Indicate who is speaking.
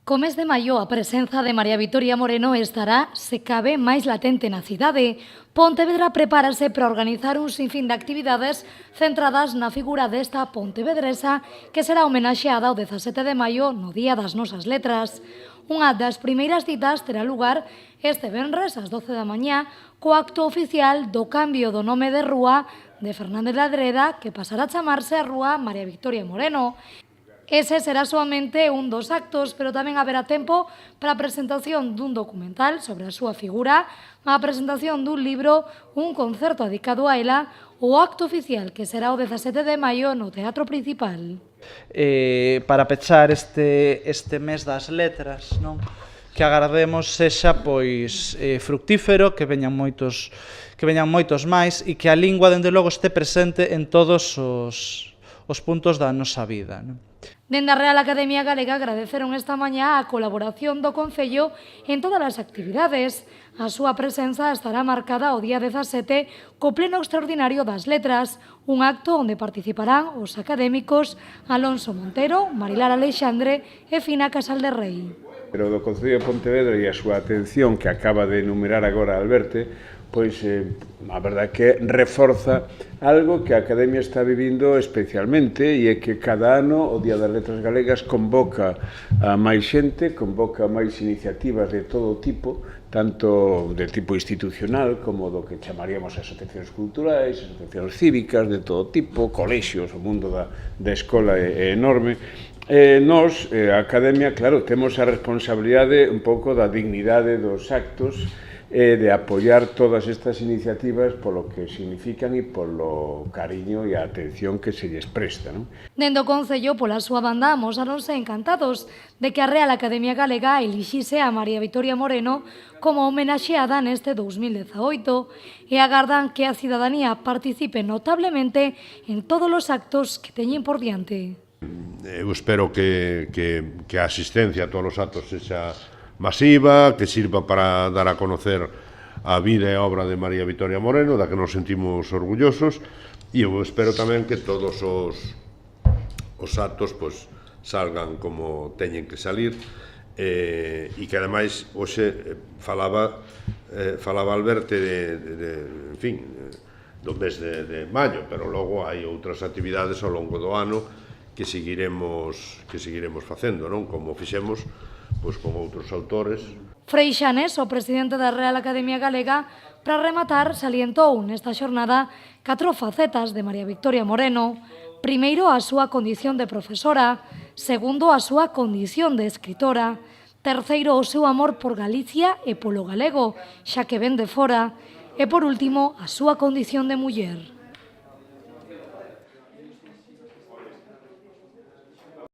Speaker 1: Co mes de maio, a presenza de María Vitoria Moreno estará, se cabe, máis latente na cidade. Pontevedra prepárase para organizar un sinfín de actividades centradas na figura desta pontevedresa que será homenaxeada o 17 de maio no Día das Nosas Letras. Unha das primeiras citas terá lugar este venres ás 12 da mañá co acto oficial do cambio do nome de rúa de Fernández Ladreda que pasará a chamarse a Rúa María Vitoria Moreno. Ese será soamente un dos actos, pero tamén haberá tempo para a presentación dun documental sobre a súa figura, a presentación dun libro, un concerto dedicado a ela, o acto oficial que será o 17 de maio no Teatro Principal.
Speaker 2: Para pechar este mes das letras, non? Que agardemos sexa pois fructífero, que veñan moitos máis e que a lingua, dende logo, este presente en todos os puntos da nosa vida, non?
Speaker 1: Dende a Real Academia Galega agradeceron esta mañá a colaboración do Concello en todas as actividades. A súa presenza estará marcada o día 17 co pleno extraordinario das letras, un acto onde participarán os académicos Alonso Montero, Marilar Alexandre e Fina Casal de Rei.
Speaker 3: Pero do Concello de Pontevedra e a súa atención que acaba de enumerar agora Alberte, pois a verdade que reforza algo que a Academia está vivindo especialmente e é que cada ano o Día das Letras Galegas convoca a máis xente, convoca máis iniciativas de todo tipo, tanto de tipo institucional como do que chamaríamos asociacións culturais, asociacións cívicas de todo tipo, colexios, o mundo da escola é enorme. Nós, a Academia, claro, temos a responsabilidade un pouco da dignidade dos actos de apoiar todas estas iniciativas polo que significan e polo cariño e a atención que se lles presta, non?
Speaker 1: Dende o Concello, pola súa banda, amosáronse encantados de que a Real Academia Galega elixise a María Vitoria Moreno como homenaxeada neste 2018 e agardan que a cidadanía participe notablemente en todos os actos que teñen por diante.
Speaker 4: Eu espero que a asistencia a todos os actos sexa masiva, que sirva para dar a conocer a vida e a obra de María Vitoria Moreno, da que nos sentimos orgullosos, e eu espero tamén que todos os actos salgan como teñen que salir, e que ademais hoxe falaba Alberte do mes de maio, pero logo hai outras actividades ao longo do ano que seguiremos facendo, non? Como fixemos con outros autores.
Speaker 1: Freixanes, o presidente da Real Academia Galega, para rematar, salientou nesta xornada 4 facetas de María Vitoria Moreno. Primeiro, a súa condición de profesora. Segundo, a súa condición de escritora. Terceiro, o seu amor por Galicia e polo galego, xa que ven de fora. E, por último, a súa condición de muller.